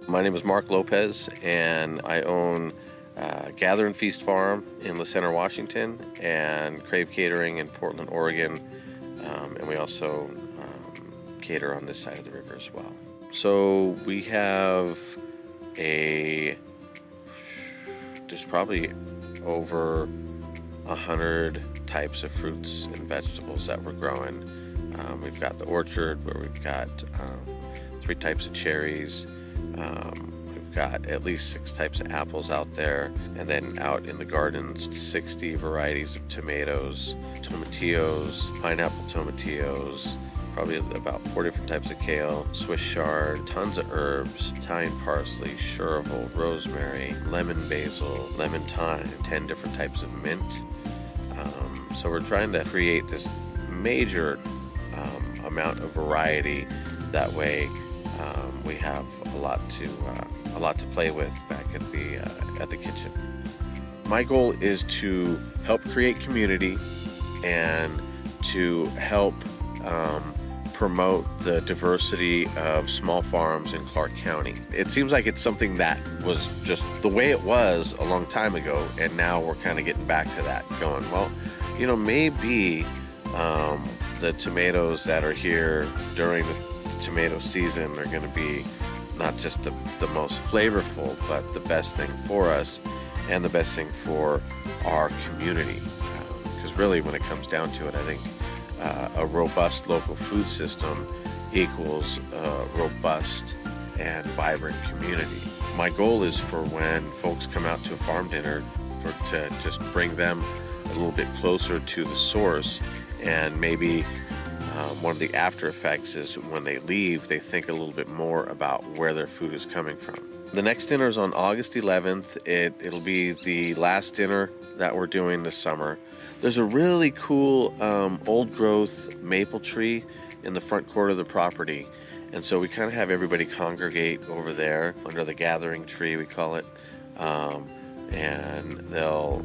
My name is Mark Lopez, and I own Gather and Feast Farm in La Center, Washington, and Crave Catering in Portland, Oregon, and we also cater on this side of the river as well. So we have there's probably over 100 types of fruits and vegetables that we're growing. We've got the orchard where we've got 3 types of cherries. We've got at least 6 types of apples out there, and then out in the gardens 60 varieties of tomatoes, tomatillos, pineapple tomatillos, probably about 4 different types of kale, Swiss chard, tons of herbs, Italian parsley, chervil, rosemary, lemon basil, lemon thyme, 10 different types of mint. So we're trying to create this major amount of variety. That way we have a lot to play with back at the kitchen. My goal is to help create community and to help promote the diversity of small farms in Clark County. It seems like it's something that was just the way it was a long time ago, and now we're kind of getting back to that, going, well, maybe the tomatoes that are here during the tomato season are going to be not just the most flavorful, but the best thing for us and the best thing for our community. Because really, when it comes down to it, I think a robust local food system equals a robust and vibrant community. My goal is for when folks come out to a farm dinner to just bring them a little bit closer to the source, and maybe one of the after effects is when they leave, they think a little bit more about where their food is coming from. The next dinner is on August 11th. It'll be the last dinner that we're doing this summer. There's a really cool old growth maple tree in the front court of the property. And so we kind of have everybody congregate over there under the gathering tree, we call it. And they'll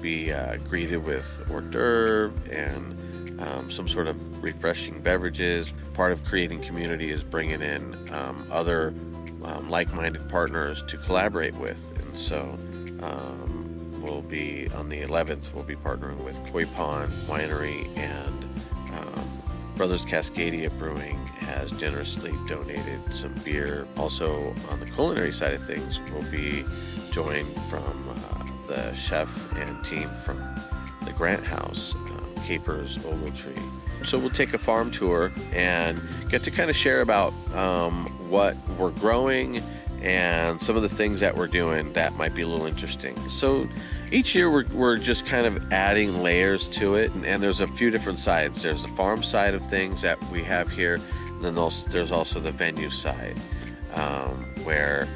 be greeted with hors d'oeuvre and some sort of refreshing beverages. Part of creating community is bringing in other like-minded partners to collaborate with. And so we'll be, on the 11th, we'll be partnering with Koi Pond Winery, and Brothers Cascadia Brewing has generously donated some beer. Also, on the culinary side of things, we'll be joined from the chef and team from the Grant House, Capers Ogletree. So we'll take a farm tour and get to kind of share about what we're growing and some of the things that we're doing that might be a little interesting. So each year we're just kind of adding layers to it, and there's a few different sides. There's the farm side of things that we have here, and then there's also the venue side, where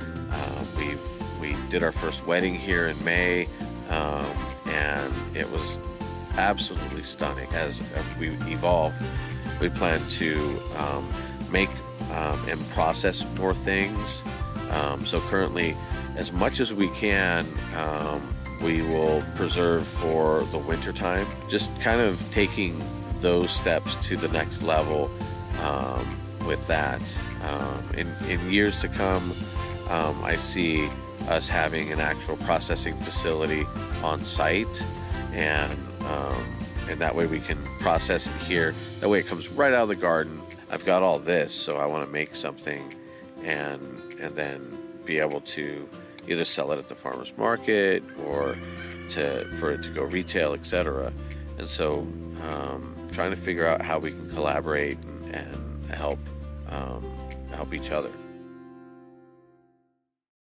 we did our first wedding here in May, and it was absolutely stunning. As we evolve, we plan to make and process more things. So currently, as much as we can, we will preserve for the winter time. Just kind of taking those steps to the next level with that. In years to come, I see us having an actual processing facility on site, and that way we can process it here. That way it comes right out of the garden. I've got all this, so I want to make something and then be able to either sell it at the farmer's market or for it to go retail, etc. And so trying to figure out how we can collaborate and help each other.